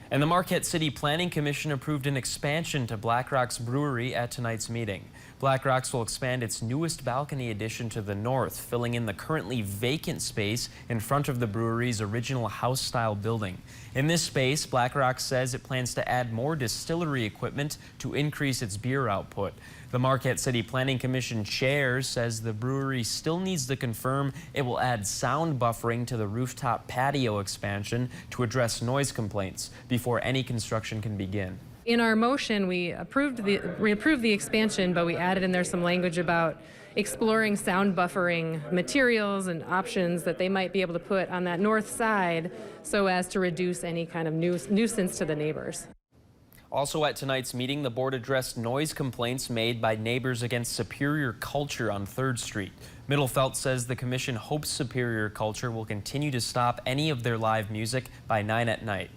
And the Marquette City Planning Commission approved an expansion to Blackrocks Brewery at tonight's meeting. Blackrocks will expand its newest balcony addition to the north, filling in the currently vacant space in front of the brewery's original house-style building. In this space, Blackrocks says it plans to add more distillery equipment to increase its beer output. The Marquette City Planning Commission chair says the brewery still needs to confirm it will add sound buffering to the rooftop patio expansion to address noise complaints before any construction can begin. In our motion, we approved the expansion, but we added in there some language about exploring sound buffering materials and options that they might be able to put on that north side so as to reduce any kind of nuisance to the neighbors. Also at tonight's meeting, the board addressed noise complaints made by neighbors against Superior Culture on 3rd Street. Middlefelt says the commission hopes Superior Culture will continue to stop any of their live music by 9 at night.